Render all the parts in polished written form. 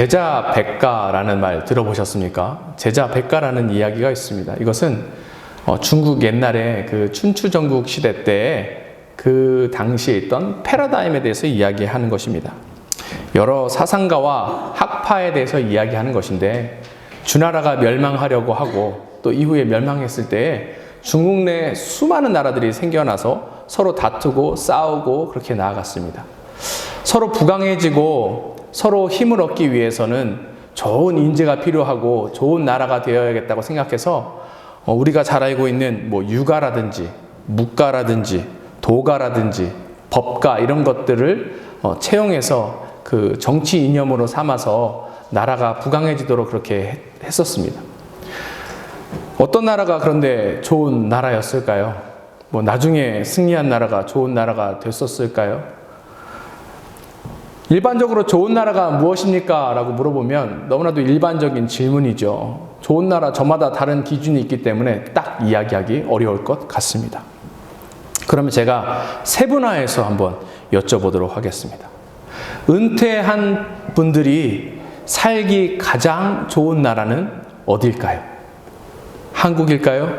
제자 백가라는 말 들어보셨습니까? 제자 백가라는 이야기가 있습니다. 이것은 중국 옛날에 그 춘추전국 시대 때 그 당시에 있던 패러다임에 대해서 이야기하는 것입니다. 여러 사상가와 학파에 대해서 이야기하는 것인데, 주나라가 멸망하려고 하고 또 이후에 멸망했을 때에 중국 내에 수많은 나라들이 생겨나서 서로 다투고 싸우고 그렇게 나아갔습니다. 서로 부강해지고 서로 힘을 얻기 위해서는 좋은 인재가 필요하고 좋은 나라가 되어야겠다고 생각해서 우리가 잘 알고 있는 유가라든지 묵가라든지 도가라든지 법가 이런 것들을 채용해서 그 정치 이념으로 삼아서 나라가 부강해지도록 그렇게 했었습니다. 어떤 나라가 그런데 좋은 나라였을까요? 나중에 승리한 나라가 좋은 나라가 됐었을까요? 일반적으로 좋은 나라가 무엇입니까? 라고 물어보면 너무나도 일반적인 질문이죠. 좋은 나라 저마다 다른 기준이 있기 때문에 딱 이야기하기 어려울 것 같습니다. 그러면 제가 세분화해서 한번 여쭤보도록 하겠습니다. 은퇴한 분들이 살기 가장 좋은 나라는 어딜까요? 한국일까요?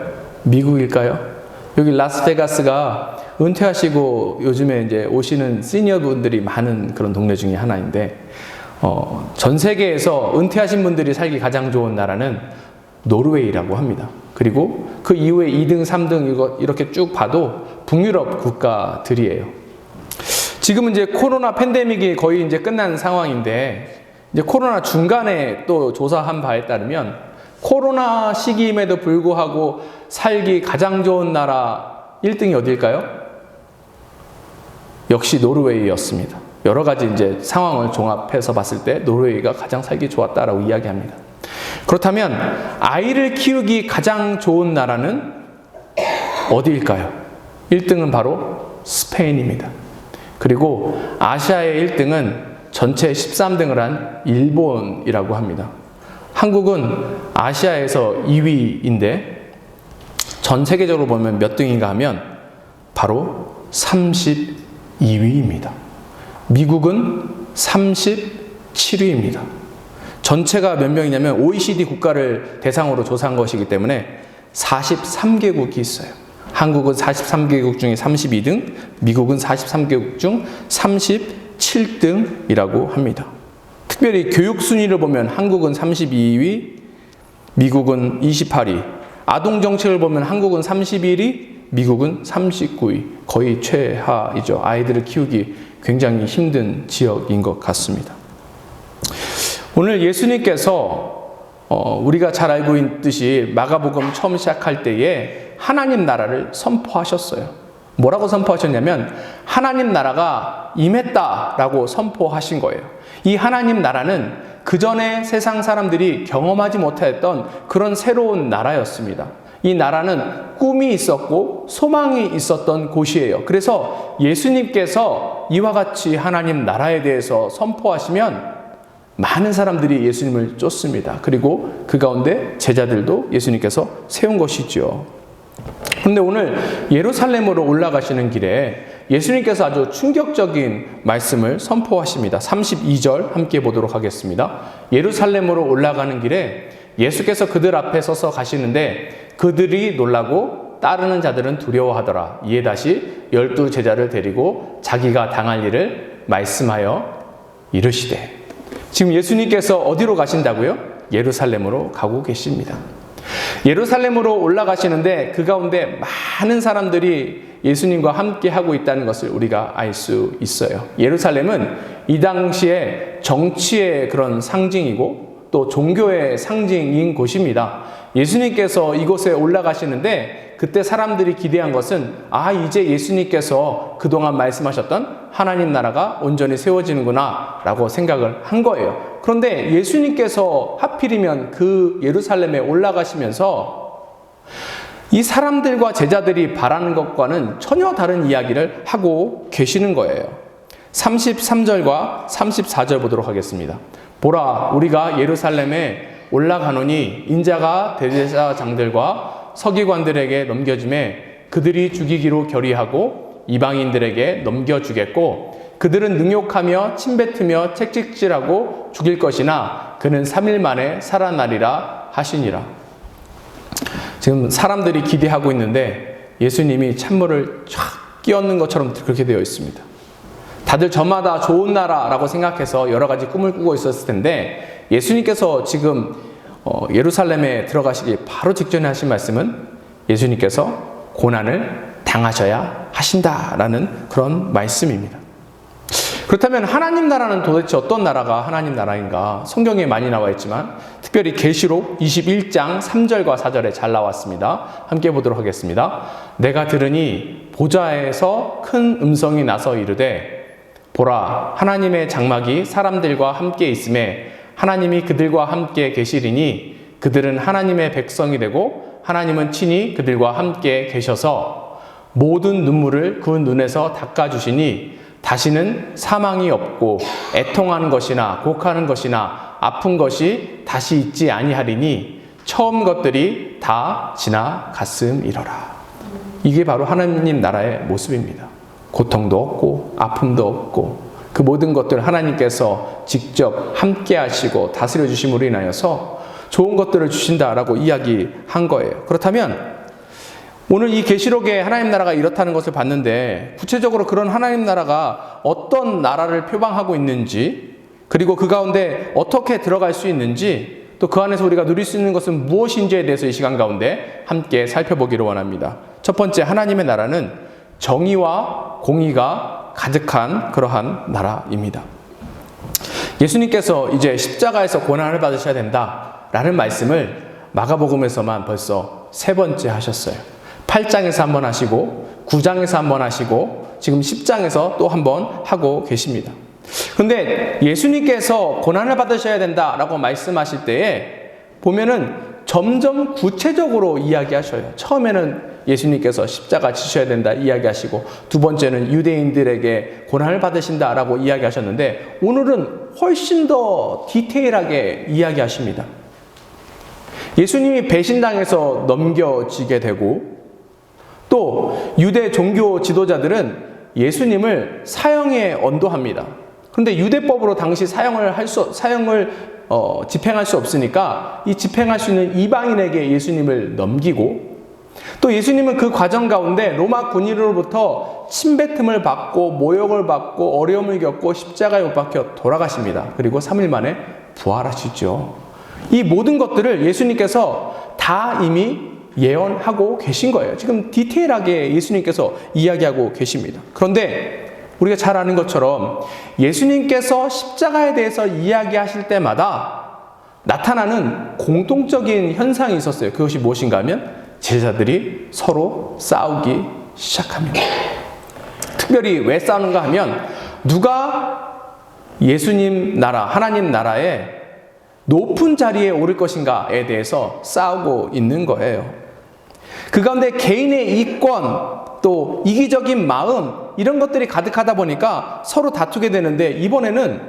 미국일까요? 여기 라스베가스가 은퇴하시고 요즘에 이제 오시는 시니어 분들이 많은 그런 동네 중에 하나인데, 전 세계에서 은퇴하신 분들이 살기 가장 좋은 나라는 노르웨이라고 합니다. 그리고 그 이후에 2등, 3등 이렇게 쭉 봐도 북유럽 국가들이에요. 지금은 이제 코로나 팬데믹이 거의 이제 끝난 상황인데, 이제 코로나 중간에 또 조사한 바에 따르면 코로나 시기임에도 불구하고 살기 가장 좋은 나라 1등이 어딜까요? 역시 노르웨이였습니다. 여러 가지 이제 상황을 종합해서 봤을 때 노르웨이가 가장 살기 좋았다라고 이야기합니다. 그렇다면 아이를 키우기 가장 좋은 나라는 어디일까요? 1등은 바로 스페인입니다. 그리고 아시아의 1등은 전체 13등을 한 일본이라고 합니다. 한국은 아시아에서 2위인데 전 세계적으로 보면 몇 등인가 하면 바로 32위입니다. 미국은 37위입니다. 전체가 몇 명이냐면 OECD 국가를 대상으로 조사한 것이기 때문에 43개국이 있어요. 한국은 43개국 중에 32등, 미국은 43개국 중 37등이라고 합니다. 특별히 교육 순위를 보면 한국은 32위, 미국은 28위, 아동 정책을 보면 한국은 31위, 미국은 39위, 거의 최하이죠. 아이들을 키우기 굉장히 힘든 지역인 것 같습니다. 오늘 예수님께서 우리가 잘 알고 있듯이 마가복음 처음 시작할 때에 하나님 나라를 선포하셨어요. 뭐라고 선포하셨냐면 하나님 나라가 임했다라고 선포하신 거예요. 이 하나님 나라는 그전에 세상 사람들이 경험하지 못했던 그런 새로운 나라였습니다. 이 나라는 꿈이 있었고 소망이 있었던 곳이에요. 그래서 예수님께서 이와 같이 하나님 나라에 대해서 선포하시면 많은 사람들이 예수님을 쫓습니다. 그리고 그 가운데 제자들도 예수님께서 세운 것이죠. 그런데 오늘 예루살렘으로 올라가시는 길에 예수님께서 아주 충격적인 말씀을 선포하십니다. 32절 함께 보도록 하겠습니다. 예루살렘으로 올라가는 길에 예수께서 그들 앞에 서서 가시는데 그들이 놀라고 따르는 자들은 두려워하더라. 이에 다시 12 제자를 데리고 자기가 당할 일을 말씀하여 이르시되. 지금 예수님께서 어디로 가신다고요? 예루살렘으로 가고 계십니다. 예루살렘으로 올라가시는데 그 가운데 많은 사람들이 예수님과 함께 하고 있다는 것을 우리가 알 수 있어요. 예루살렘은 이 당시에 정치의 그런 상징이고 또 종교의 상징인 곳입니다. 예수님께서 이곳에 올라가시는데 그때 사람들이 기대한 것은 이제 예수님께서 그동안 말씀하셨던 하나님 나라가 온전히 세워지는구나 라고 생각을 한 거예요. 그런데 예수님께서 하필이면 그 예루살렘에 올라가시면서 이 사람들과 제자들이 바라는 것과는 전혀 다른 이야기를 하고 계시는 거예요. 33절과 34절 보도록 하겠습니다. 보라, 우리가 예루살렘에 올라가노니 인자가 대제사장들과 서기관들에게 넘겨주매 그들이 죽이기로 결의하고 이방인들에게 넘겨주겠고 그들은 능욕하며 침뱉으며 채찍질하고 죽일 것이나 그는 3일 만에 살아나리라 하시니라. 지금 사람들이 기대하고 있는데 예수님이 찬물을 쫙 끼얹는 것처럼 그렇게 되어 있습니다. 다들 저마다 좋은 나라라고 생각해서 여러 가지 꿈을 꾸고 있었을 텐데 예수님께서 지금 예루살렘에 들어가시기 바로 직전에 하신 말씀은 예수님께서 고난을 당하셔야 하신다라는 그런 말씀입니다. 그렇다면 하나님 나라는 도대체 어떤 나라가 하나님 나라인가? 성경에 많이 나와 있지만 특별히 계시록 21장 3절과 4절에 잘 나왔습니다. 함께 보도록 하겠습니다. 내가 들으니 보좌에서 큰 음성이 나서 이르되 보라, 하나님의 장막이 사람들과 함께 있음에 하나님이 그들과 함께 계시리니 그들은 하나님의 백성이 되고 하나님은 친히 그들과 함께 계셔서 모든 눈물을 그 눈에서 닦아주시니 다시는 사망이 없고 애통하는 것이나 곡하는 것이나 아픈 것이 다시 있지 아니하리니 처음 것들이 다 지나갔음이러라. 이게 바로 하나님 나라의 모습입니다. 고통도 없고 아픔도 없고 그 모든 것들을 하나님께서 직접 함께 하시고 다스려 주심으로 인하여서 좋은 것들을 주신다라고 이야기한 거예요. 그렇다면 오늘 이 계시록에 하나님 나라가 이렇다는 것을 봤는데 구체적으로 그런 하나님 나라가 어떤 나라를 표방하고 있는지, 그리고 그 가운데 어떻게 들어갈 수 있는지, 또 그 안에서 우리가 누릴 수 있는 것은 무엇인지에 대해서 이 시간 가운데 함께 살펴보기를 원합니다. 첫 번째, 하나님의 나라는 정의와 공의가 가득한 그러한 나라입니다. 예수님께서 이제 십자가에서 고난을 받으셔야 된다라는 말씀을 마가복음에서만 벌써 3번째 하셨어요. 8장에서 한번 하시고 9장에서 한번 하시고 지금 10장에서 또 한번 하고 계십니다. 그런데 예수님께서 고난을 받으셔야 된다라고 말씀하실 때에 보면은 점점 구체적으로 이야기하셔요. 처음에는 예수님께서 십자가 지셔야 된다 이야기하시고, 두 번째는 유대인들에게 고난을 받으신다라고 이야기하셨는데 오늘은 훨씬 더 디테일하게 이야기하십니다. 예수님이 배신당해서 넘겨지게 되고, 또 유대 종교 지도자들은 예수님을 사형에 언도합니다. 그런데 유대법으로 당시 사형을 집행할 수 없으니까 이 집행할 수 있는 이방인에게 예수님을 넘기고, 또 예수님은 그 과정 가운데 로마 군인으로부터 침뱉음을 받고 모욕을 받고 어려움을 겪고 십자가에 못 박혀 돌아가십니다. 그리고 3일 만에 부활하시죠. 이 모든 것들을 예수님께서 다 이미 예언하고 계신 거예요. 지금 디테일하게 예수님께서 이야기하고 계십니다. 그런데 우리가 잘 아는 것처럼 예수님께서 십자가에 대해서 이야기하실 때마다 나타나는 공통적인 현상이 있었어요. 그것이 무엇인가 하면 제자들이 서로 싸우기 시작합니다. 특별히 왜 싸우는가 하면 누가 예수님 나라, 하나님 나라에 높은 자리에 오를 것인가에 대해서 싸우고 있는 거예요. 그 가운데 개인의 이권, 또 이기적인 마음, 이런 것들이 가득하다 보니까 서로 다투게 되는데, 이번에는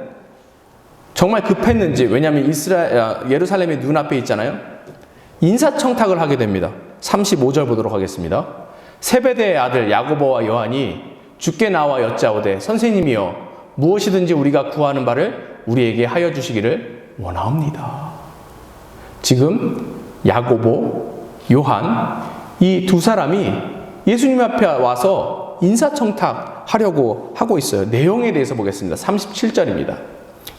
정말 급했는지, 왜냐하면 예루살렘의 눈앞에 있잖아요. 인사청탁을 하게 됩니다. 35절 보도록 하겠습니다. 세베대의 아들 야고보와 요한이 주께 나와 여짜오되 선생님이여 무엇이든지 우리가 구하는 바를 우리에게 하여 주시기를 원하옵니다. 지금 야고보, 요한, 이 두 사람이 예수님 앞에 와서 인사청탁 하려고 하고 있어요. 내용에 대해서 보겠습니다. 37절입니다.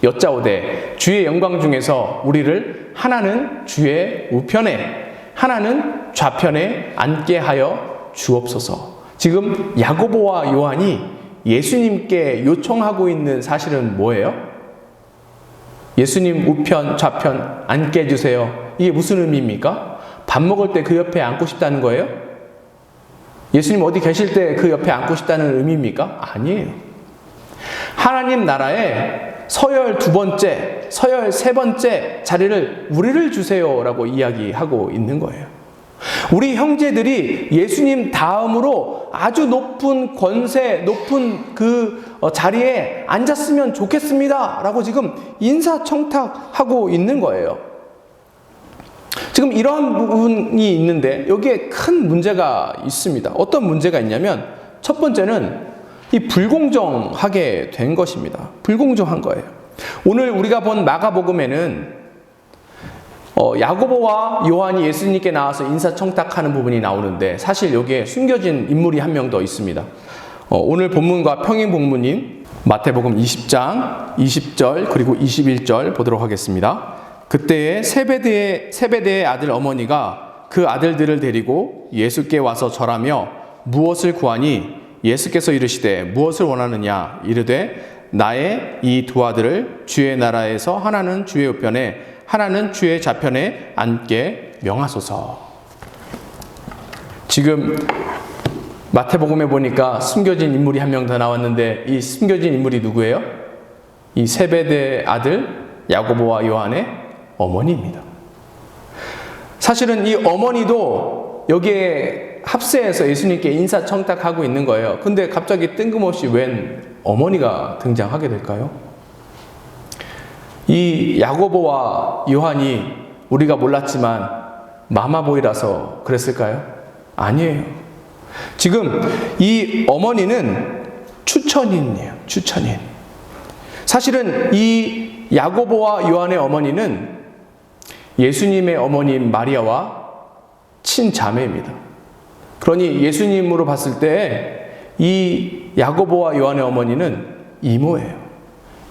여짜오되 주의 영광 중에서 우리를 하나는 주의 우편에 하나는 좌편에 앉게 하여 주옵소서. 지금 야고보와 요한이 예수님께 요청하고 있는 사실은 뭐예요? 예수님 우편 좌편 앉게 해주세요. 이게 무슨 의미입니까? 밥 먹을 때 그 옆에 앉고 싶다는 거예요? 예수님 어디 계실 때 그 옆에 앉고 싶다는 의미입니까? 아니에요. 하나님 나라에 서열 2번째, 서열 3번째 자리를 우리를 주세요라고 이야기하고 있는 거예요. 우리 형제들이 예수님 다음으로 아주 높은 권세, 높은 그 자리에 앉았으면 좋겠습니다 라고 지금 인사청탁하고 있는 거예요. 지금 이러한 부분이 있는데 여기에 큰 문제가 있습니다. 어떤 문제가 있냐면, 첫 번째는 이 불공정하게 된 것입니다. 불공정한 거예요. 오늘 우리가 본 마가복음에는 야고보와 요한이 예수님께 나와서 인사청탁하는 부분이 나오는데 사실 여기에 숨겨진 인물이 한 명 더 있습니다. 오늘 본문과 평행 본문인 마태복음 20장 20절 그리고 21절 보도록 하겠습니다. 그때에 세베대의 아들 어머니가 그 아들들을 데리고 예수께 와서 절하며 무엇을 구하니 예수께서 이르시되 무엇을 원하느냐 이르되 나의 이 두 아들을 주의 나라에서 하나는 주의 우편에 하나는 주의 좌편에 앉게 명하소서. 지금 마태복음에 보니까 숨겨진 인물이 한 명 더 나왔는데 이 숨겨진 인물이 누구예요? 이 세베대의 아들 야고보와 요한의 어머니입니다. 사실은 이 어머니도 여기에 합세해서 예수님께 인사청탁하고 있는 거예요. 근데 갑자기 뜬금없이 웬 어머니가 등장하게 될까요? 이 야고보와 요한이 우리가 몰랐지만 마마보이라서 그랬을까요? 아니에요. 지금 이 어머니는 추천인이에요. 추천인. 사실은 이 야고보와 요한의 어머니는 예수님의 어머니인 마리아와 친자매입니다. 그러니 예수님으로 봤을 때 이 야고보와 요한의 어머니는 이모예요.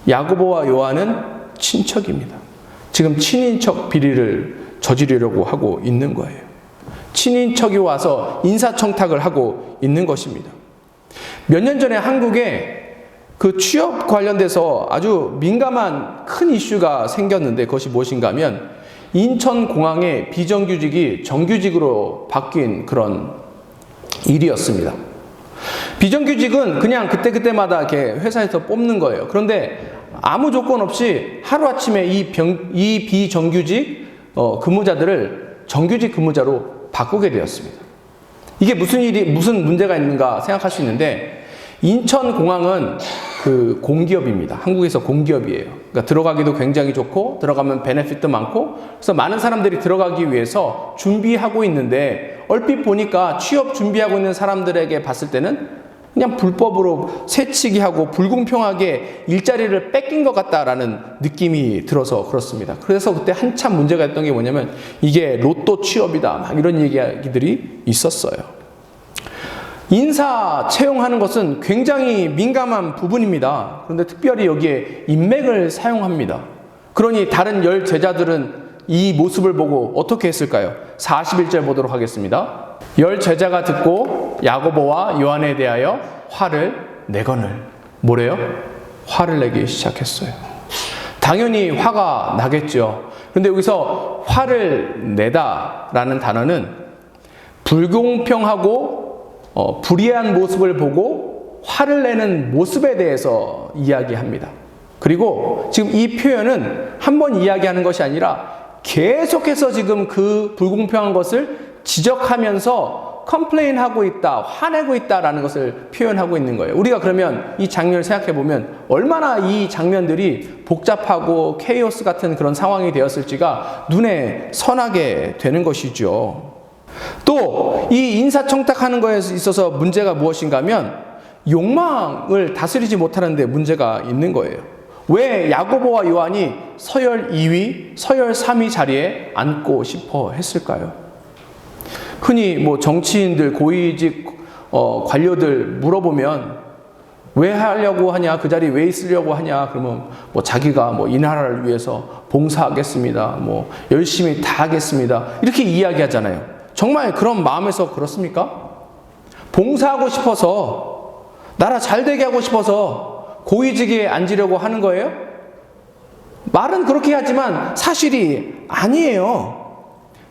야고보와 요한은 친척입니다. 지금 친인척 비리를 저지르려고 하고 있는 거예요. 친인척이 와서 인사청탁을 하고 있는 것입니다. 몇 년 전에 한국에 그 취업 관련돼서 아주 민감한 큰 이슈가 생겼는데 그것이 무엇인가 하면 인천공항의 비정규직이 정규직으로 바뀐 그런 일이었습니다. 비정규직은 그냥 그때그때마다 이렇게 회사에서 뽑는 거예요. 그런데 아무 조건 없이 하루아침에 이 비정규직 근무자들을 정규직 근무자로 바꾸게 되었습니다. 이게 무슨 문제가 있는가 생각할 수 있는데 인천공항은 그 공기업입니다. 한국에서 공기업이에요. 그러니까 들어가기도 굉장히 좋고 들어가면 베네핏도 많고 그래서 많은 사람들이 들어가기 위해서 준비하고 있는데 얼핏 보니까 취업 준비하고 있는 사람들에게 봤을 때는 그냥 불법으로 새치기하고 불공평하게 일자리를 뺏긴 것 같다라는 느낌이 들어서 그렇습니다. 그래서 그때 한참 문제가 있던 게 뭐냐면 이게 로또 취업이다 막 이런 얘기들이 있었어요. 인사 채용하는 것은 굉장히 민감한 부분입니다. 그런데 특별히 여기에 인맥을 사용합니다. 그러니 다른 10 제자들은 이 모습을 보고 어떻게 했을까요? 41절 보도록 하겠습니다. 10 제자가 듣고 야고보와 요한에 대하여 화를 내거늘. 뭐래요? 화를 내기 시작했어요. 당연히 화가 나겠죠. 그런데 여기서 화를 내다라는 단어는 불공평하고 불의한 모습을 보고 화를 내는 모습에 대해서 이야기합니다. 그리고 지금 이 표현은 한 번 이야기하는 것이 아니라 계속해서 지금 그 불공평한 것을 지적하면서 컴플레인하고 있다, 화내고 있다라는 것을 표현하고 있는 거예요. 우리가 그러면 이 장면을 생각해 보면 얼마나 이 장면들이 복잡하고 케이오스 같은 그런 상황이 되었을지가 눈에 선하게 되는 것이죠. 또 이 인사청탁하는 것에 있어서 문제가 무엇인가 하면 욕망을 다스리지 못하는 데 문제가 있는 거예요. 왜 야고보와 요한이 서열 2위, 서열 3위 자리에 앉고 싶어 했을까요? 흔히 뭐 정치인들, 고위직 관료들 물어보면 왜 하려고 하냐, 그 자리에 왜 있으려고 하냐, 그러면 뭐 자기가 뭐 이 나라를 위해서 봉사하겠습니다, 뭐 열심히 다 하겠습니다, 이렇게 이야기하잖아요. 정말 그런 마음에서 그렇습니까? 봉사하고 싶어서, 나라 잘 되게 하고 싶어서 고위직에 앉으려고 하는 거예요? 말은 그렇게 하지만 사실이 아니에요.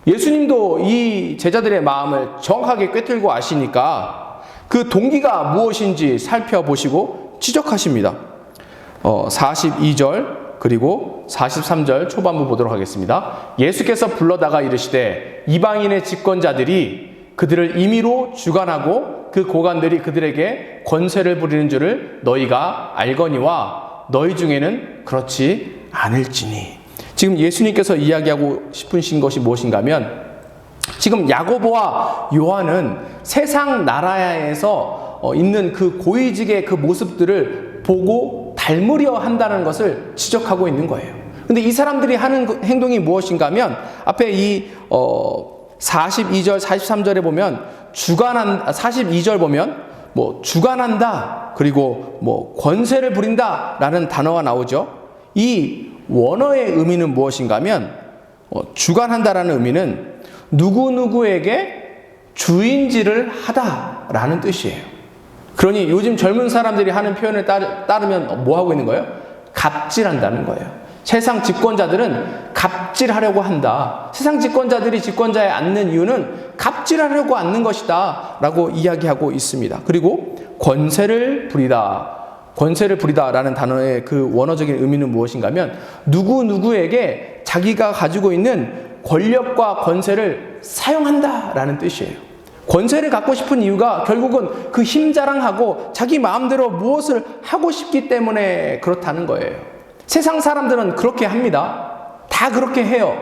예수님도 이 제자들의 마음을 정확하게 꿰뚫고 아시니까 그 동기가 무엇인지 살펴보시고 지적하십니다. 42절 그리고 43절 초반부 보도록 하겠습니다. 예수께서 불러다가 이르시되 이방인의 집권자들이 그들을 임의로 주관하고 그 고관들이 그들에게 권세를 부리는 줄을 너희가 알거니와 너희 중에는 그렇지 않을지니. 지금 예수님께서 이야기하고 싶으신 것이 무엇인가 하면 지금 야고보와 요한은 세상 나라에서 있는 그 고위직의 그 모습들을 보고 닮으려 한다는 것을 지적하고 있는 거예요. 근데 이 사람들이 하는 행동이 무엇인가 하면 앞에 이 42절, 43절에 보면 42절 보면 주관한다, 그리고 권세를 부린다라는 단어가 나오죠. 이 원어의 의미는 무엇인가 하면 주관한다라는 의미는 누구누구에게 주인질을 하다라는 뜻이에요. 그러니 요즘 젊은 사람들이 하는 표현을 따르면 뭐 하고 있는 거예요? 갑질한다는 거예요. 세상 집권자들은 갑질하려고 한다. 세상 집권자들이 집권자에 앉는 이유는 갑질하려고 앉는 것이다 라고 이야기하고 있습니다. 그리고 권세를 부리다 라는 단어의 그 원어적인 의미는 무엇인가 하면 누구누구에게 자기가 가지고 있는 권력과 권세를 사용한다 라는 뜻이에요. 권세를 갖고 싶은 이유가 결국은 그 힘 자랑하고 자기 마음대로 무엇을 하고 싶기 때문에 그렇다는 거예요. 세상 사람들은 그렇게 합니다. 다 그렇게 해요.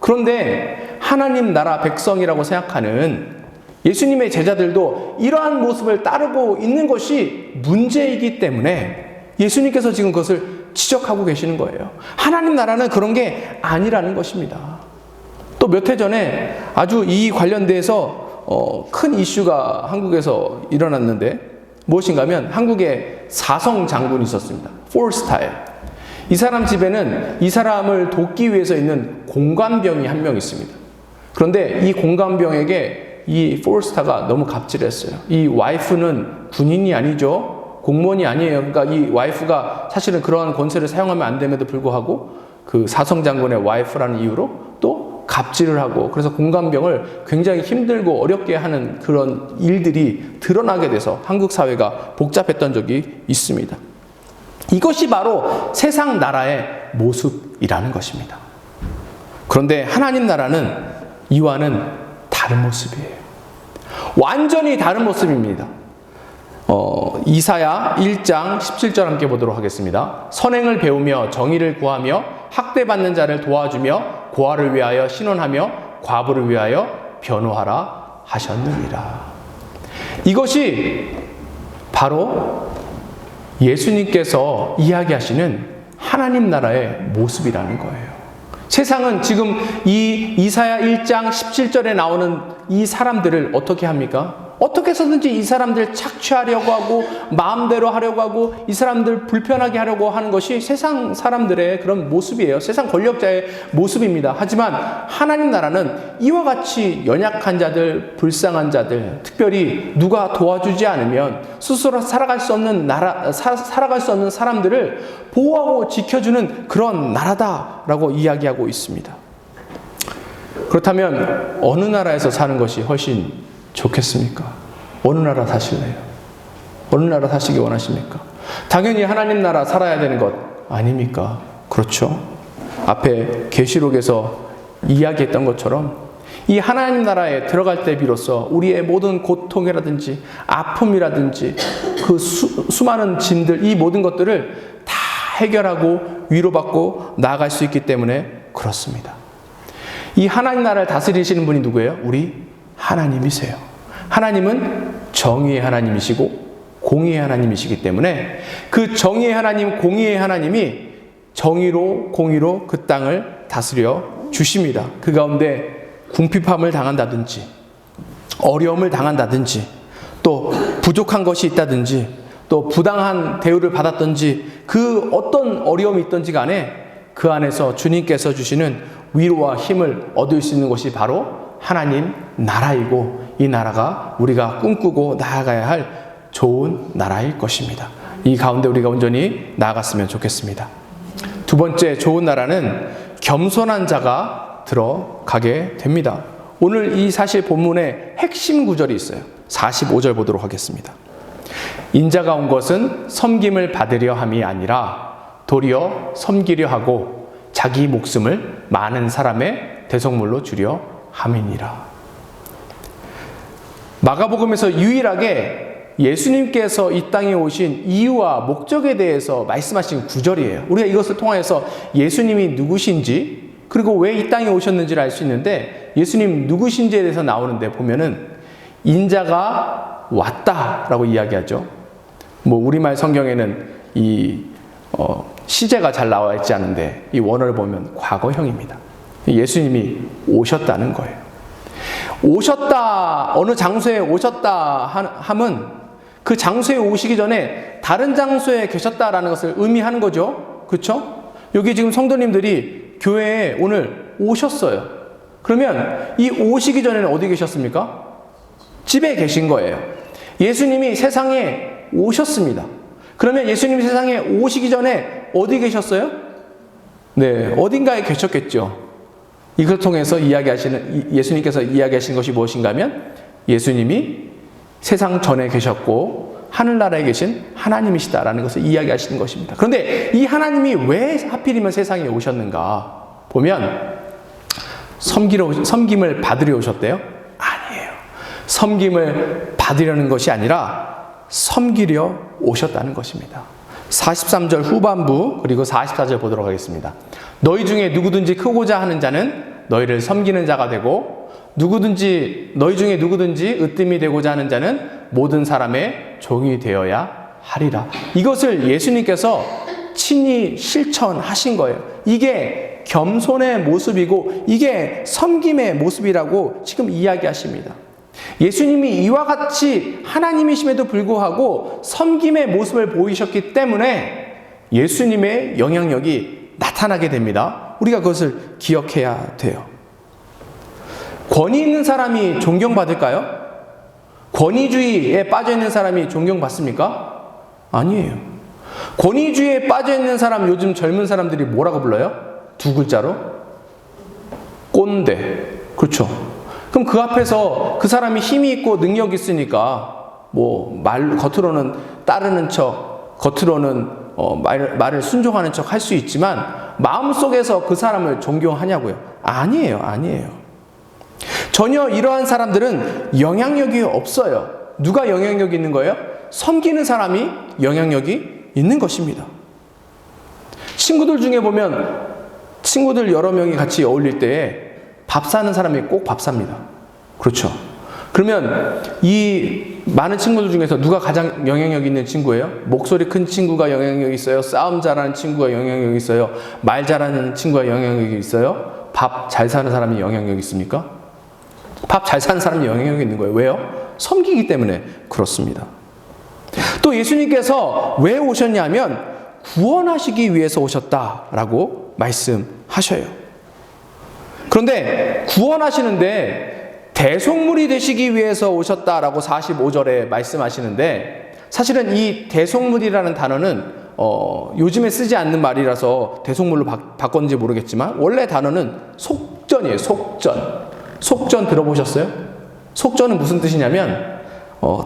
그런데 하나님 나라 백성이라고 생각하는 예수님의 제자들도 이러한 모습을 따르고 있는 것이 문제이기 때문에 예수님께서 지금 그것을 지적하고 계시는 거예요. 하나님 나라는 그런 게 아니라는 것입니다. 또 몇 해 전에 아주 이 관련돼서 큰 이슈가 한국에서 일어났는데 무엇인가 하면 한국에 사성 장군이 있었습니다. 포스타일. 이 사람 집에는 이 사람을 돕기 위해서 있는 공관병이 한 명 있습니다. 그런데 이 공관병에게 이 포스타가 너무 갑질했어요. 이 와이프는 군인이 아니죠. 공무원이 아니에요. 그러니까 이 와이프가 사실은 그러한 권세를 사용하면 안 됨에도 불구하고 그 사성 장군의 와이프라는 이유로 또 갑질을 하고, 그래서 공관병을 굉장히 힘들고 어렵게 하는 그런 일들이 드러나게 돼서 한국 사회가 복잡했던 적이 있습니다. 이것이 바로 세상 나라의 모습이라는 것입니다. 그런데 하나님 나라는 이와는 다른 모습이에요. 완전히 다른 모습입니다. 이사야 1장 17절 함께 보도록 하겠습니다. 선행을 배우며 정의를 구하며 학대받는 자를 도와주며 고아를 위하여 신원하며 과부를 위하여 변호하라 하셨느니라. 이것이 바로 예수님께서 이야기하시는 하나님 나라의 모습이라는 거예요. 세상은 지금 이 이사야 1장 17절에 나오는 이 사람들을 어떻게 합니까? 어떻게 해서든지 이 사람들 착취하려고 하고 마음대로 하려고 하고 이 사람들 불편하게 하려고 하는 것이 세상 사람들의 그런 모습이에요. 세상 권력자의 모습입니다. 하지만 하나님 나라는 이와 같이 연약한 자들, 불쌍한 자들, 특별히 누가 도와주지 않으면 스스로 살아갈 수 없는 살아갈 수 없는 사람들을 보호하고 지켜주는 그런 나라다라고 이야기하고 있습니다. 그렇다면 어느 나라에서 사는 것이 훨씬 좋겠습니까? 어느 나라 사실래요? 어느 나라 사시기 원하십니까? 당연히 하나님 나라 살아야 되는 것 아닙니까? 그렇죠. 앞에 계시록에서 이야기했던 것처럼 이 하나님 나라에 들어갈 때 비로소 우리의 모든 고통이라든지 아픔이라든지 그 수많은 짐들, 이 모든 것들을 다 해결하고 위로받고 나아갈 수 있기 때문에 그렇습니다. 이 하나님 나라를 다스리시는 분이 누구예요? 우리 하나님이세요. 하나님은 정의의 하나님이시고 공의의 하나님이시기 때문에 그 정의의 하나님, 공의의 하나님이 정의로 공의로 그 땅을 다스려 주십니다. 그 가운데 궁핍함을 당한다든지 어려움을 당한다든지 또 부족한 것이 있다든지 또 부당한 대우를 받았든지 그 어떤 어려움이 있든지 간에 그 안에서 주님께서 주시는 위로와 힘을 얻을 수 있는 것이 바로 하나님 나라이고, 이 나라가 우리가 꿈꾸고 나아가야 할 좋은 나라일 것입니다. 이 가운데 우리가 온전히 나아갔으면 좋겠습니다. 두 번째 좋은 나라는 겸손한 자가 들어가게 됩니다. 오늘 이 사실 본문에 핵심 구절이 있어요. 45절 보도록 하겠습니다. 인자가 온 것은 섬김을 받으려 함이 아니라 도리어 섬기려 하고 자기 목숨을 많은 사람의 대속물로 주려 함이니라. 마가복음에서 유일하게 예수님께서 이 땅에 오신 이유와 목적에 대해서 말씀하신 구절이에요. 우리가 이것을 통해서 예수님이 누구신지 그리고 왜 이 땅에 오셨는지를 알 수 있는데, 예수님 누구신지에 대해서 나오는데 보면은 인자가 왔다라고 이야기하죠. 뭐 우리말 성경에는 시제가 잘 나와 있지 않은데 이 원어를 보면 과거형입니다. 예수님이 오셨다는 거예요. 오셨다, 어느 장소에 오셨다 함은 그 장소에 오시기 전에 다른 장소에 계셨다라는 것을 의미하는 거죠. 그렇죠? 여기 지금 성도님들이 교회에 오늘 오셨어요. 그러면 이 오시기 전에는 어디 계셨습니까? 집에 계신 거예요. 예수님이 세상에 오셨습니다. 그러면 예수님이 세상에 오시기 전에 어디 계셨어요? 네, 어딘가에 계셨겠죠. 이걸 통해서 예수님께서 이야기하신 것이 무엇인가 하면 예수님이 세상 전에 계셨고 하늘나라에 계신 하나님이시다라는 것을 이야기하시는 것입니다. 그런데 이 하나님이 왜 하필이면 세상에 오셨는가 보면 섬김을 받으려 오셨대요? 아니에요. 섬김을 받으려는 것이 아니라 섬기려 오셨다는 것입니다. 43절 후반부 그리고 44절 보도록 하겠습니다. 너희 중에 누구든지 크고자 하는 자는 너희를 섬기는 자가 되고 너희 중에 누구든지 으뜸이 되고자 하는 자는 모든 사람의 종이 되어야 하리라. 이것을 예수님께서 친히 실천하신 거예요. 이게 겸손의 모습이고 이게 섬김의 모습이라고 지금 이야기하십니다. 예수님이 이와 같이 하나님이심에도 불구하고 섬김의 모습을 보이셨기 때문에 예수님의 영향력이 나타나게 됩니다. 우리가 그것을 기억해야 돼요. 권위 있는 사람이 존경받을까요? 권위주의에 빠져있는 사람이 존경받습니까? 아니에요. 권위주의에 빠져있는 사람, 요즘 젊은 사람들이 뭐라고 불러요? 두 글자로? 꼰대. 그렇죠. 그럼 그 앞에서 그 사람이 힘이 있고 능력이 있으니까 겉으로는 따르는 척, 겉으로는 말을 순종하는 척 할 수 있지만 마음속에서 그 사람을 존경하냐고요? 아니에요. 전혀 이러한 사람들은 영향력이 없어요. 누가 영향력이 있는 거예요? 섬기는 사람이 영향력이 있는 것입니다. 친구들 중에 보면 친구들 여러 명이 같이 어울릴 때에 밥 사는 사람이 꼭 밥 삽니다. 그렇죠. 그러면 이 많은 친구들 중에서 누가 가장 영향력 있는 친구예요? 목소리 큰 친구가 영향력이 있어요? 싸움 잘하는 친구가 영향력이 있어요? 말 잘하는 친구가 영향력이 있어요? 밥 잘 사는 사람이 영향력이 있습니까? 밥 잘 사는 사람이 영향력이 있는 거예요. 왜요? 섬기기 때문에 그렇습니다. 또 예수님께서 왜 오셨냐면 구원하시기 위해서 오셨다라고 말씀하셔요. 그런데 구원하시는데 대속물이 되시기 위해서 오셨다라고 45절에 말씀하시는데 사실은 이 대속물이라는 단어는 요즘에 쓰지 않는 말이라서 대속물로 바꿨는지 모르겠지만 원래 단어는 속전이에요. 속전 들어보셨어요? 속전은 무슨 뜻이냐면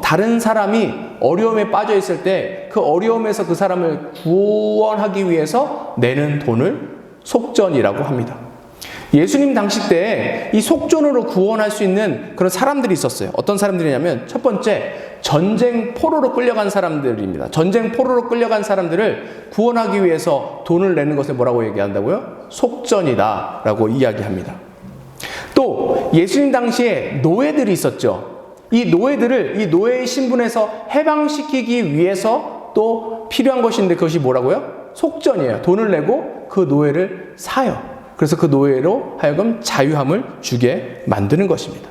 다른 사람이 어려움에 빠져 있을 때 그 어려움에서 그 사람을 구원하기 위해서 내는 돈을 속전이라고 합니다. 예수님 당시 때 이 속전으로 구원할 수 있는 그런 사람들이 있었어요. 어떤 사람들이냐면 첫 번째 전쟁 포로로 끌려간 사람들입니다. 전쟁 포로로 끌려간 사람들을 구원하기 위해서 돈을 내는 것에 뭐라고 얘기한다고요? 속전이다 라고 이야기합니다. 또 예수님 당시에 노예들이 있었죠. 이 노예의 신분에서 해방시키기 위해서 또 필요한 것인데 그것이 뭐라고요? 속전이에요. 돈을 내고 그 노예를 사요. 그래서 그 노예로 하여금 자유함을 주게 만드는 것입니다.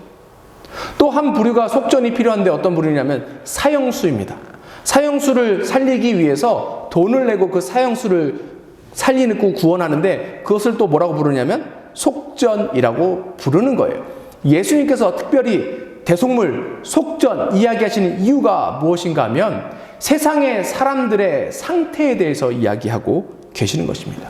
또 한 부류가 속전이 필요한데 어떤 부류냐면 사형수입니다. 사형수를 살리기 위해서 돈을 내고 그 사형수를 살리고 구원하는데 그것을 또 뭐라고 부르냐면 속전이라고 부르는 거예요. 예수님께서 특별히 대속물, 속전 이야기하시는 이유가 무엇인가 하면 세상의 사람들의 상태에 대해서 이야기하고 계시는 것입니다.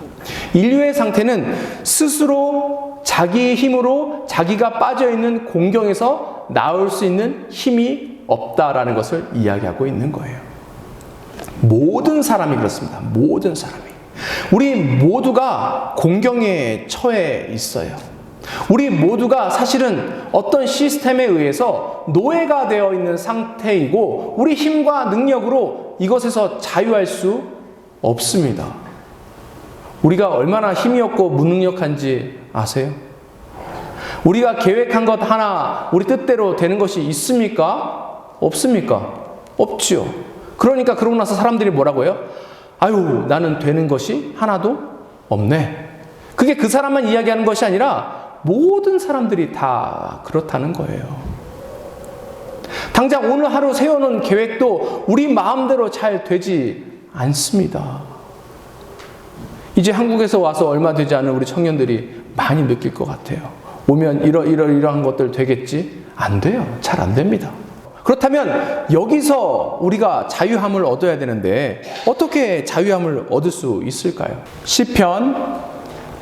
인류의 상태는 스스로 자기의 힘으로 자기가 빠져있는 공경에서 나올 수 있는 힘이 없다라는 것을 이야기하고 있는 거예요. 모든 사람이 그렇습니다. 모든 사람이. 우리 모두가 공경에 처해 있어요. 우리 모두가 사실은 어떤 시스템에 의해서 노예가 되어 있는 상태이고 우리 힘과 능력으로 이것에서 자유할 수 없습니다. 우리가 얼마나 힘이 없고 무능력한지 아세요? 우리가 계획한 것 하나 우리 뜻대로 되는 것이 있습니까? 없습니까? 없지요. 그러니까 그러고 나서 사람들이 뭐라고 해요? 아유, 나는 되는 것이 하나도 없네. 그게 그 사람만 이야기하는 것이 아니라 모든 사람들이 다 그렇다는 거예요. 당장 오늘 하루 세워놓은 계획도 우리 마음대로 잘 되지 않습니다. 이제 한국에서 와서 얼마 되지 않은 우리 청년들이 많이 느낄 것 같아요. 오면 이러한 것들 되겠지? 안 돼요. 잘 안 됩니다. 그렇다면 여기서 우리가 자유함을 얻어야 되는데 어떻게 자유함을 얻을 수 있을까요? 시편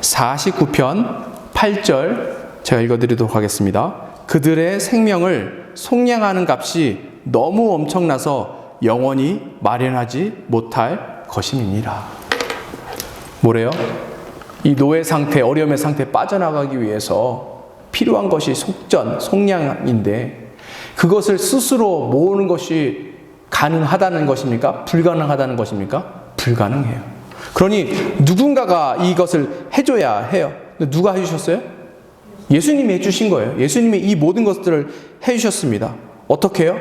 49편 8절 제가 읽어드리도록 하겠습니다. 그들의 생명을 속량하는 값이 너무 엄청나서 영원히 마련하지 못할 것임이니라. 뭐래요? 이 노예 상태, 어려움의 상태에 빠져나가기 위해서 필요한 것이 속량인데 그것을 스스로 모으는 것이 가능하다는 것입니까? 불가능하다는 것입니까? 불가능해요. 그러니 누군가가 이것을 해줘야 해요. 누가 해주셨어요? 예수님이 해주신 거예요. 예수님이 이 모든 것들을 해주셨습니다. 어떻게 해요?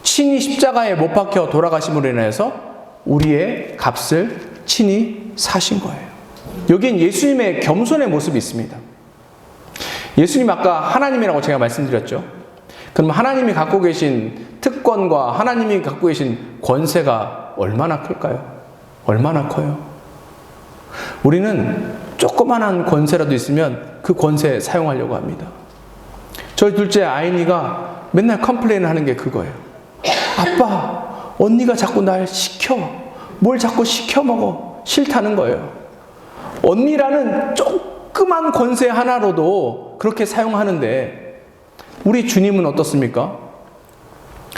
친히 십자가에 못 박혀 돌아가심으로 인해서 우리의 값을 친히 사신 거예요. 여기엔 예수님의 겸손의 모습이 있습니다. 예수님 아까 하나님이라고 제가 말씀드렸죠. 그럼 하나님이 갖고 계신 특권과 하나님이 갖고 계신 권세가 얼마나 클까요? 얼마나 커요? 우리는 조그만한 권세라도 있으면 그 권세 사용하려고 합니다. 저희 둘째 아이니가 맨날 컴플레인 하는 게 그거예요. 아빠, 언니가 자꾸 날 시켜. 뭘 자꾸 시켜 먹어. 싫다는 거예요. 언니라는 조그만 권세 하나로도 그렇게 사용하는데 우리 주님은 어떻습니까?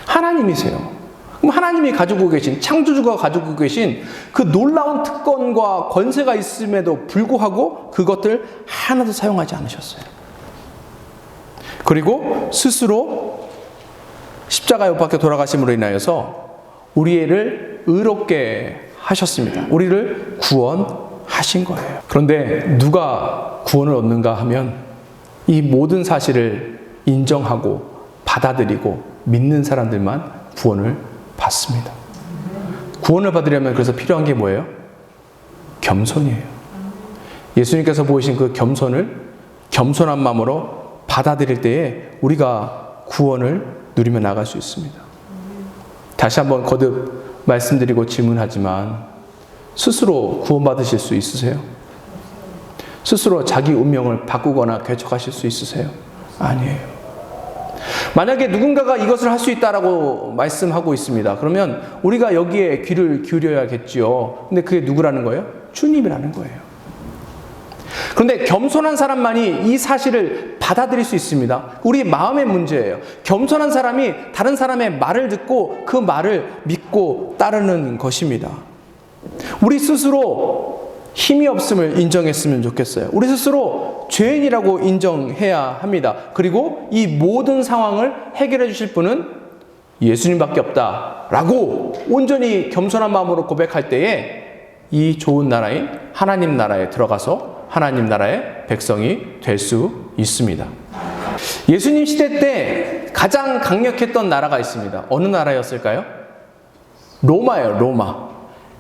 하나님이세요. 그럼 하나님이 가지고 계신, 창조주가 가지고 계신 그 놀라운 특권과 권세가 있음에도 불구하고 그것들 하나도 사용하지 않으셨어요. 그리고 스스로 십자가에 못 박혀 돌아가심으로 인하여서 우리를 의롭게 하셨습니다. 우리를 구원하신 거예요. 그런데 누가 구원을 얻는가 하면 이 모든 사실을 인정하고 받아들이고 믿는 사람들만 구원을 받습니다. 구원을 받으려면 그래서 필요한 게 뭐예요? 겸손이에요. 예수님께서 보이신 그 겸손을 겸손한 마음으로 받아들일 때에 우리가 구원을 누리며 나갈 수 있습니다. 다시 한번 거듭 말씀드리고 질문하지만 스스로 구원받으실 수 있으세요? 스스로 자기 운명을 바꾸거나 개척하실 수 있으세요? 아니에요. 만약에 누군가가 이것을 할 수 있다라고 말씀하고 있습니다. 그러면 우리가 여기에 귀를 기울여야겠지요. 근데 그게 누구라는 거예요? 주님이라는 거예요. 그런데 겸손한 사람만이 이 사실을 받아들일 수 있습니다. 우리 마음의 문제예요. 겸손한 사람이 다른 사람의 말을 듣고 그 말을 믿고 따르는 것입니다. 우리 스스로 힘이 없음을 인정했으면 좋겠어요. 우리 스스로 죄인이라고 인정해야 합니다. 그리고 이 모든 상황을 해결해 주실 분은 예수님밖에 없다라고 온전히 겸손한 마음으로 고백할 때에 이 좋은 나라인 하나님 나라에 들어가서 하나님 나라의 백성이 될 수 있습니다. 예수님 시대 때 가장 강력했던 나라가 있습니다. 어느 나라였을까요? 로마예요, 로마.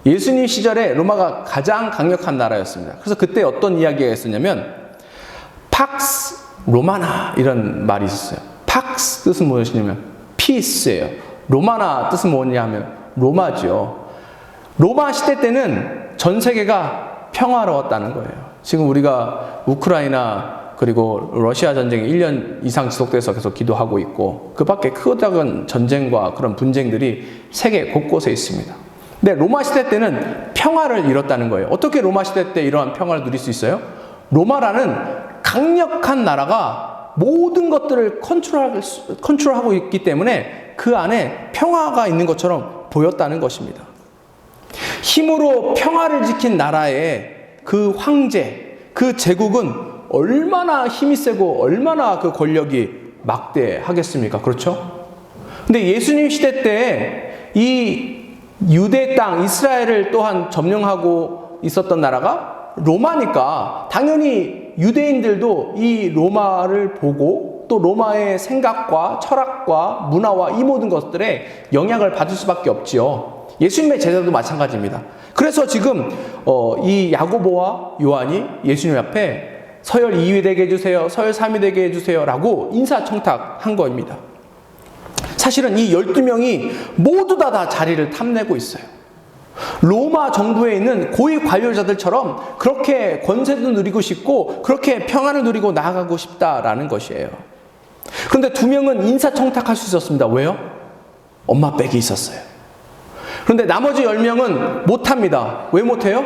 예수님 시절에 로마가 가장 강력한 나라였습니다. 그래서 그때 어떤 이야기가 있었냐면 팍스 로마나 이런 말이 있었어요. 팍스 뜻은 무엇이냐면 피스예요. 로마나 뜻은 뭐냐 하면 로마죠. 로마 시대 때는 전 세계가 평화로웠다는 거예요. 지금 우리가 우크라이나 그리고 러시아 전쟁이 1년 이상 지속돼서 계속 기도하고 있고 그 밖에 크다큰 전쟁과 그런 분쟁들이 세계 곳곳에 있습니다. 근데 로마 시대 때는 평화를 이뤘다는 거예요. 어떻게 로마 시대 때 이러한 평화를 누릴 수 있어요? 로마라는 강력한 나라가 모든 것들을 컨트롤하고 있기 때문에 그 안에 평화가 있는 것처럼 보였다는 것입니다. 힘으로 평화를 지킨 나라의 그 황제, 그 제국은 얼마나 힘이 세고 얼마나 그 권력이 막대하겠습니까? 그렇죠? 근데 예수님 시대 때 이 유대 땅 이스라엘을 또한 점령하고 있었던 나라가 로마니까 당연히 유대인들도 이 로마를 보고 또 로마의 생각과 철학과 문화와 이 모든 것들에 영향을 받을 수밖에 없지요. 예수님의 제자도 마찬가지입니다. 그래서 지금 이 야고보와 요한이 예수님 앞에 서열 2위 되게 해주세요, 서열 3위 되게 해주세요 라고 인사청탁한 겁니다. 사실은 이 12명이 모두 다 자리를 탐내고 있어요. 로마 정부에 있는 고위 관료자들처럼 그렇게 권세도 누리고 싶고 그렇게 평안을 누리고 나아가고 싶다라는 것이에요. 그런데 2명은 인사청탁할 수 있었습니다. 왜요? 엄마 빽이 있었어요. 그런데 나머지 10명은 못합니다. 왜 못해요?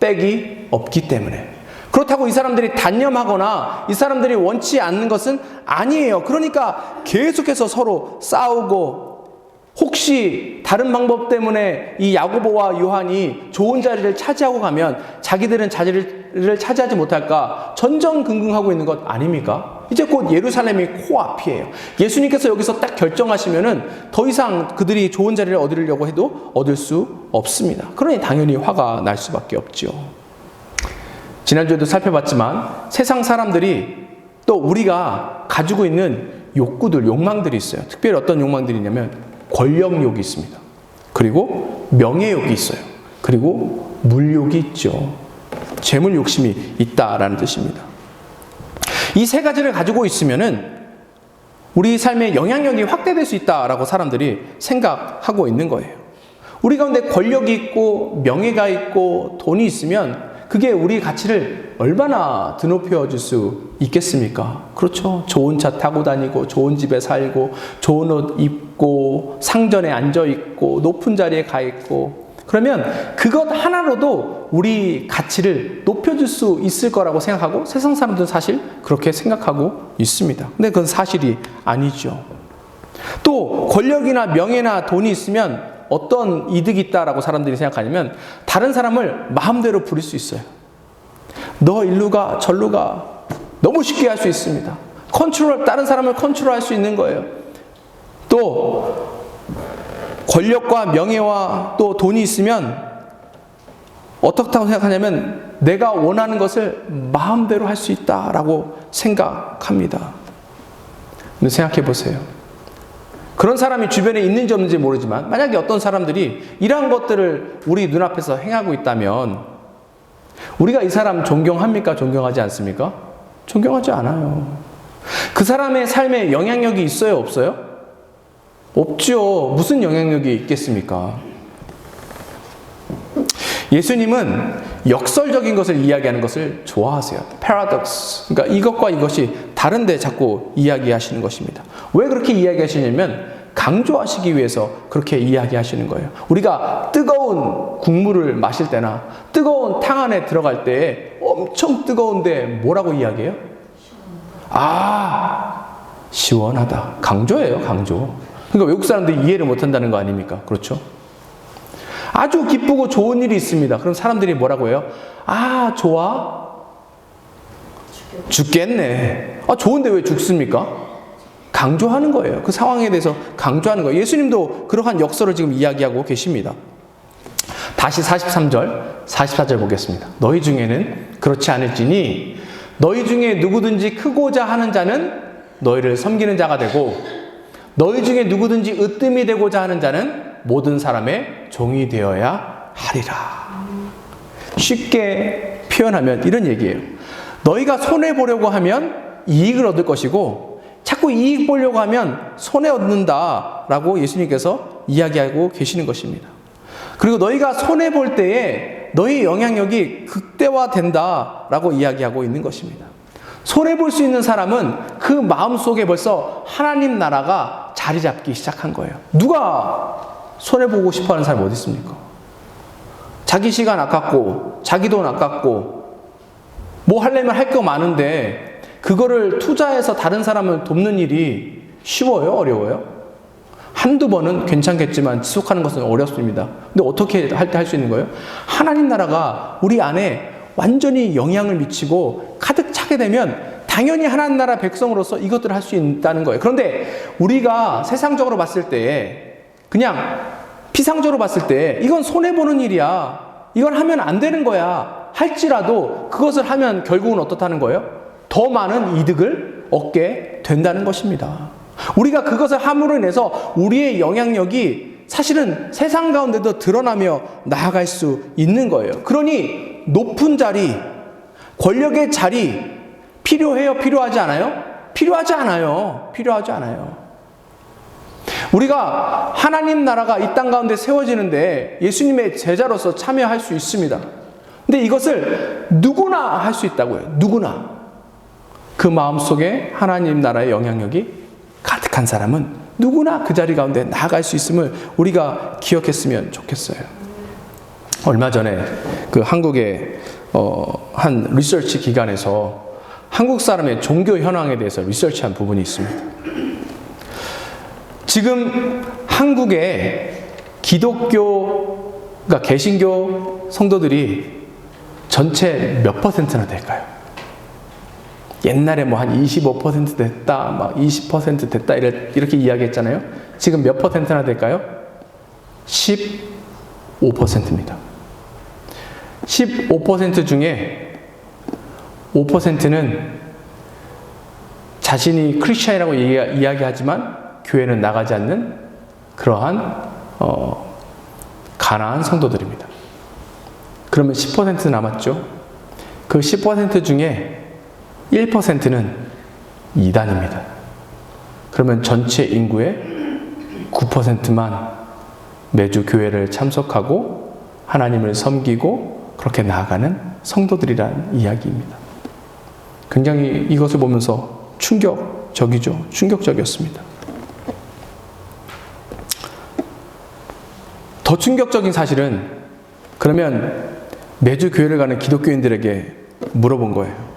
빽이 없기 때문에. 그렇다고 이 사람들이 단념하거나 이 사람들이 원치 않는 것은 아니에요. 그러니까 계속해서 서로 싸우고 혹시 다른 방법 때문에 이 야고보와 요한이 좋은 자리를 차지하고 가면 자기들은 자리를 차지하지 못할까 전전긍긍하고 있는 것 아닙니까? 이제 곧 예루살렘이 코앞이에요. 예수님께서 여기서 딱 결정하시면은 더 이상 그들이 좋은 자리를 얻으려고 해도 얻을 수 없습니다. 그러니 당연히 화가 날 수밖에 없죠. 지난주에도 살펴봤지만 세상 사람들이 또 우리가 가지고 있는 욕구들, 욕망들이 있어요. 특별히 어떤 욕망들이 있냐면 권력욕이 있습니다. 그리고 명예욕이 있어요. 그리고 물욕이 있죠. 재물 욕심이 있다라는 뜻입니다. 이 세 가지를 가지고 있으면은 우리 삶의 영향력이 확대될 수 있다라고 사람들이 생각하고 있는 거예요. 우리 가운데 권력이 있고 명예가 있고 돈이 있으면 그게 우리 가치를 얼마나 드높여 줄 수 있겠습니까? 그렇죠. 좋은 차 타고 다니고 좋은 집에 살고 좋은 옷 입고 상전에 앉아 있고 높은 자리에 가 있고 그러면 그것 하나로도 우리 가치를 높여줄 수 있을 거라고 생각하고 세상 사람들은 사실 그렇게 생각하고 있습니다. 근데 그건 사실이 아니죠. 또 권력이나 명예나 돈이 있으면 어떤 이득이 있다라고 사람들이 생각하냐면 다른 사람을 마음대로 부릴 수 있어요. 너 일로 가 절로 가 너무 쉽게 할 수 있습니다. 다른 사람을 컨트롤할 수 있는 거예요. 또 권력과 명예와 또 돈이 있으면 어떻다고 생각하냐면 내가 원하는 것을 마음대로 할 수 있다라고 생각합니다. 근데 생각해 보세요. 그런 사람이 주변에 있는지 없는지 모르지만 만약에 어떤 사람들이 이러한 것들을 우리 눈앞에서 행하고 있다면 우리가 이 사람 존경합니까? 존경하지 않습니까? 존경하지 않아요. 그 사람의 삶에 영향력이 있어요? 없어요? 없죠. 무슨 영향력이 있겠습니까? 예수님은 역설적인 것을 이야기하는 것을 좋아하세요. paradox. 그러니까 이것과 이것이 다른데 자꾸 이야기하시는 것입니다. 왜 그렇게 이야기하시냐면 강조하시기 위해서 그렇게 이야기하시는 거예요. 우리가 뜨거운 국물을 마실 때나 뜨거운 탕 안에 들어갈 때 엄청 뜨거운데 뭐라고 이야기해요? 시원하다. 강조예요, 강조. 그러니까 외국 사람들이 이해를 못한다는 거 아닙니까? 그렇죠? 아주 기쁘고 좋은 일이 있습니다. 그럼 사람들이 뭐라고 해요? 좋아? 죽겠네. 좋은데 왜 죽습니까? 강조하는 거예요. 그 상황에 대해서 강조하는 거예요. 예수님도 그러한 역설을 지금 이야기하고 계십니다. 다시 43절, 44절 보겠습니다. 너희 중에는 그렇지 않을지니 너희 중에 누구든지 크고자 하는 자는 너희를 섬기는 자가 되고 너희 중에 누구든지 으뜸이 되고자 하는 자는 모든 사람의 종이 되어야 하리라. 쉽게 표현하면 이런 얘기예요. 너희가 손해보려고 하면 이익을 얻을 것이고 자꾸 이익 보려고 하면 손해 얻는다라고 예수님께서 이야기하고 계시는 것입니다. 그리고 너희가 손해볼 때에 너희 영향력이 극대화된다라고 이야기하고 있는 것입니다. 손해볼 수 있는 사람은 그 마음속에 벌써 하나님 나라가 자리 잡기 시작한 거예요. 누가 손해보고 싶어하는 사람이 어디 있습니까? 자기 시간 아깝고 자기 돈 아깝고 뭐 하려면 할 거 많은데 그거를 투자해서 다른 사람을 돕는 일이 쉬워요? 어려워요? 한두 번은 괜찮겠지만 지속하는 것은 어렵습니다. 근데 어떻게 할 때 할 수 있는 거예요? 하나님 나라가 우리 안에 완전히 영향을 미치고 가득 차게 되면 당연히 하나님 나라 백성으로서 이것들을 할 수 있다는 거예요. 그런데 우리가 세상적으로 봤을 때 그냥 피상적으로 봤을 때 이건 손해보는 일이야. 이건 하면 안 되는 거야. 할지라도 그것을 하면 결국은 어떻다는 거예요? 더 많은 이득을 얻게 된다는 것입니다. 우리가 그것을 함으로 인해서 우리의 영향력이 사실은 세상 가운데도 드러나며 나아갈 수 있는 거예요. 그러니 높은 자리, 권력의 자리 필요해요? 필요하지 않아요? 필요하지 않아요. 필요하지 않아요. 우리가 하나님 나라가 이 땅 가운데 세워지는데 예수님의 제자로서 참여할 수 있습니다. 근데 이것을 누구나 할 수 있다고요. 누구나. 그 마음속에 하나님 나라의 영향력이 가득한 사람은 누구나 그 자리 가운데 나아갈 수 있음을 우리가 기억했으면 좋겠어요. 얼마 전에 그 한국의 한 리서치 기관에서 한국 사람의 종교 현황에 대해서 리서치한 부분이 있습니다. 지금 한국의 기독교가 개신교 성도들이 전체 몇 퍼센트나 될까요? 옛날에 뭐 한 25% 됐다, 막 20% 됐다 이렇게 이야기했잖아요. 지금 몇 퍼센트나 될까요? 15%입니다. 15% 중에 5%는 자신이 크리스찬이라고 이야기하지만 교회는 나가지 않는 그러한 가난한 성도들입니다. 그러면 10% 남았죠. 그 10% 중에 1%는 이단입니다. 그러면 전체 인구의 9%만 매주 교회를 참석하고 하나님을 섬기고 그렇게 나아가는 성도들이라는 이야기입니다. 굉장히 이것을 보면서 충격적이었습니다. 더 충격적인 사실은 그러면 매주 교회를 가는 기독교인들에게 물어본 거예요.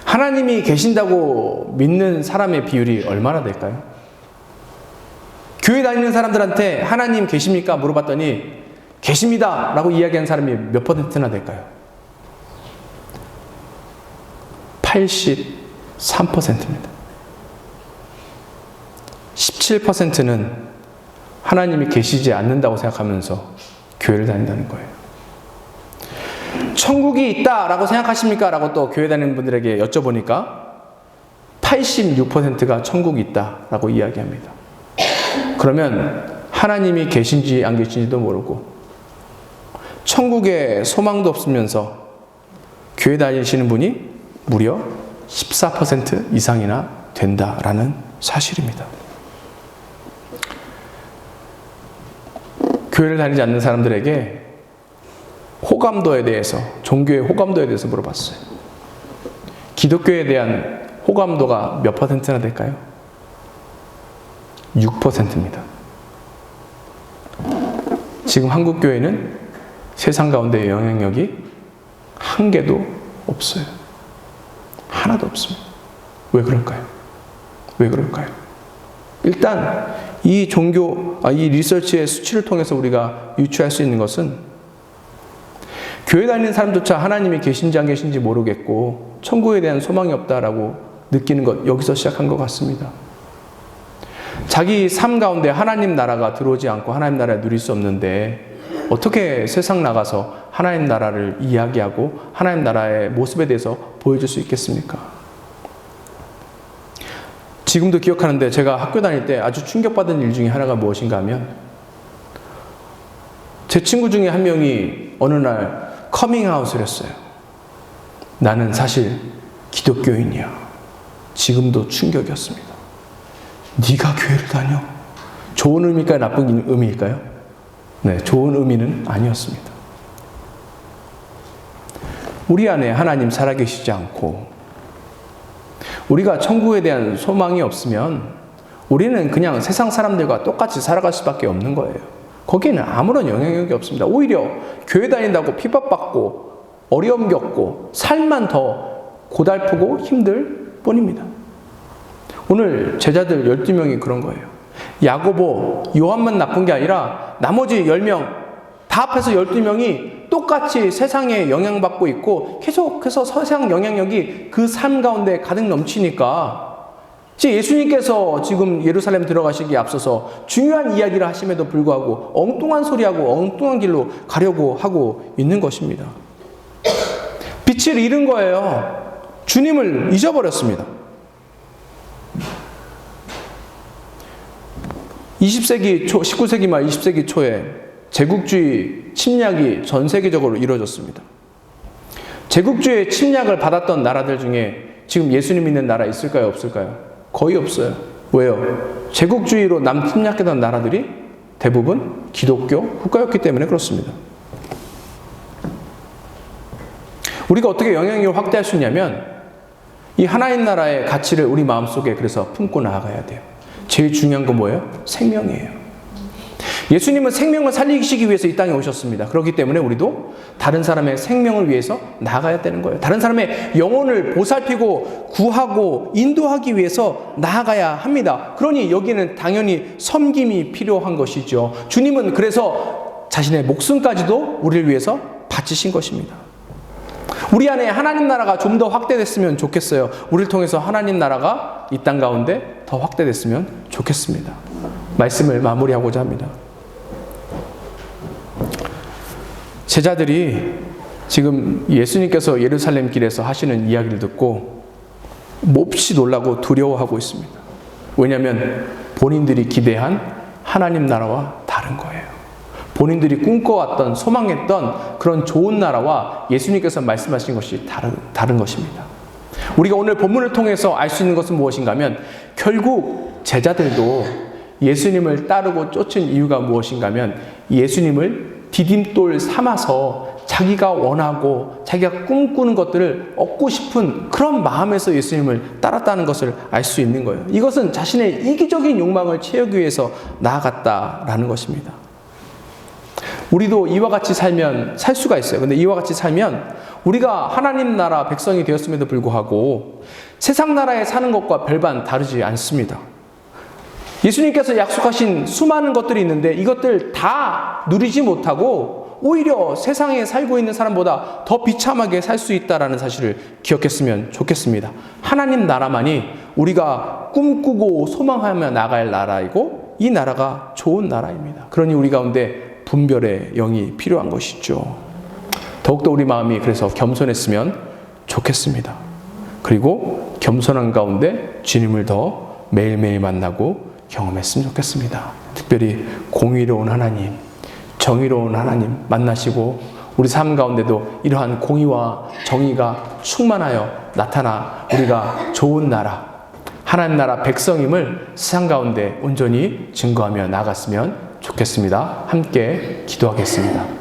하나님이 계신다고 믿는 사람의 비율이 얼마나 될까요? 교회 다니는 사람들한테 하나님 계십니까? 물어봤더니 계십니다 라고 이야기한 사람이 몇 퍼센트나 될까요? 83%입니다. 17%는 하나님이 계시지 않는다고 생각하면서 교회를 다닌다는 거예요. 천국이 있다라고 생각하십니까? 라고 또 교회 다니는 분들에게 여쭤보니까 86%가 천국이 있다라고 이야기합니다. 그러면 하나님이 계신지 안 계신지도 모르고 천국에 소망도 없으면서 교회 다니시는 분이 무려 14% 이상이나 된다라는 사실입니다. 교회를 다니지 않는 사람들에게 호감도에 대해서, 종교의 호감도에 대해서 물어봤어요. 기독교에 대한 호감도가 몇 퍼센트나 될까요? 6%입니다. 지금 한국 교회는 세상 가운데의 영향력이 한 개도 없어요. 하나도 없습니다. 왜 그럴까요? 왜 그럴까요? 일단 이 리서치의 수치를 통해서 우리가 유추할 수 있는 것은 교회 다니는 사람조차 하나님이 계신지 안 계신지 모르겠고 천국에 대한 소망이 없다라고 느끼는 것, 여기서 시작한 것 같습니다. 자기 삶 가운데 하나님 나라가 들어오지 않고 하나님 나라를 누릴 수 없는데 어떻게 세상 나가서 하나님 나라를 이야기하고 하나님 나라의 모습에 대해서 보여줄 수 있겠습니까? 지금도 기억하는데 제가 학교 다닐 때 아주 충격받은 일 중에 하나가 무엇인가 하면 제 친구 중에 한 명이 어느 날 커밍아웃을 했어요. 나는 사실 기독교인이야. 지금도 충격이었습니다. 네가 교회를 다녀? 좋은 의미일까요? 나쁜 의미일까요? 네, 좋은 의미는 아니었습니다. 우리 안에 하나님 살아계시지 않고 우리가 천국에 대한 소망이 없으면 우리는 그냥 세상 사람들과 똑같이 살아갈 수밖에 없는 거예요. 거기에는 아무런 영향력이 없습니다. 오히려 교회 다닌다고 핍박받고 어려움 겪고 삶만 더 고달프고 힘들 뿐입니다. 오늘 제자들 12명이 그런 거예요. 야고보, 요한만 나쁜 게 아니라 나머지 10명 다 합해서 12명이 똑같이 세상에 영향받고 있고 계속해서 세상 영향력이 그 삶 가운데 가득 넘치니까 예수님께서 지금 예루살렘 들어가시기에 앞서서 중요한 이야기를 하심에도 불구하고 엉뚱한 소리하고 엉뚱한 길로 가려고 하고 있는 것입니다. 빛을 잃은 거예요. 주님을 잊어버렸습니다. 20세기 초, 19세기 말 20세기 초에 제국주의 침략이 전 세계적으로 이루어졌습니다. 제국주의 침략을 받았던 나라들 중에 지금 예수님 믿는 나라 있을까요? 없을까요? 거의 없어요. 왜요? 제국주의로 남 침략했던 나라들이 대부분 기독교 국가였기 때문에 그렇습니다. 우리가 어떻게 영향력을 확대할 수 있냐면 이 하나님 나라의 가치를 우리 마음속에 그래서 품고 나아가야 돼요. 제일 중요한 건 뭐예요? 생명이에요. 예수님은 생명을 살리시기 위해서 이 땅에 오셨습니다. 그렇기 때문에 우리도 다른 사람의 생명을 위해서 나아가야 되는 거예요. 다른 사람의 영혼을 보살피고 구하고 인도하기 위해서 나아가야 합니다. 그러니 여기는 당연히 섬김이 필요한 것이죠. 주님은 그래서 자신의 목숨까지도 우리를 위해서 바치신 것입니다. 우리 안에 하나님 나라가 좀 더 확대됐으면 좋겠어요. 우리를 통해서 하나님 나라가 이 땅 가운데 더 확대됐으면 좋겠습니다. 말씀을 마무리하고자 합니다. 제자들이 지금 예수님께서 예루살렘 길에서 하시는 이야기를 듣고 몹시 놀라고 두려워하고 있습니다. 왜냐하면 본인들이 기대한 하나님 나라와 다른 거예요. 본인들이 꿈꿔왔던, 소망했던 그런 좋은 나라와 예수님께서 말씀하신 것이 다른 것입니다. 우리가 오늘 본문을 통해서 알 수 있는 것은 무엇인가 하면 결국 제자들도 예수님을 따르고 쫓은 이유가 무엇인가 하면 예수님을 디딤돌 삼아서 자기가 원하고 자기가 꿈꾸는 것들을 얻고 싶은 그런 마음에서 예수님을 따랐다는 것을 알 수 있는 거예요. 이것은 자신의 이기적인 욕망을 채우기 위해서 나아갔다라는 것입니다. 우리도 이와 같이 살면 살 수가 있어요. 근데 이와 같이 살면 우리가 하나님 나라 백성이 되었음에도 불구하고 세상 나라에 사는 것과 별반 다르지 않습니다. 예수님께서 약속하신 수많은 것들이 있는데 이것들 다 누리지 못하고 오히려 세상에 살고 있는 사람보다 더 비참하게 살 수 있다는 사실을 기억했으면 좋겠습니다. 하나님 나라만이 우리가 꿈꾸고 소망하며 나갈 나라이고 이 나라가 좋은 나라입니다. 그러니 우리 가운데 분별의 영이 필요한 것이죠. 더욱더 우리 마음이 그래서 겸손했으면 좋겠습니다. 그리고 겸손한 가운데 주님을 더 매일매일 만나고 경험했으면 좋겠습니다. 특별히 공의로운 하나님, 정의로운 하나님 만나시고 우리 삶 가운데도 이러한 공의와 정의가 충만하여 나타나 우리가 좋은 나라, 하나님 나라 백성임을 세상 가운데 온전히 증거하며 나갔으면 좋겠습니다. 함께 기도하겠습니다.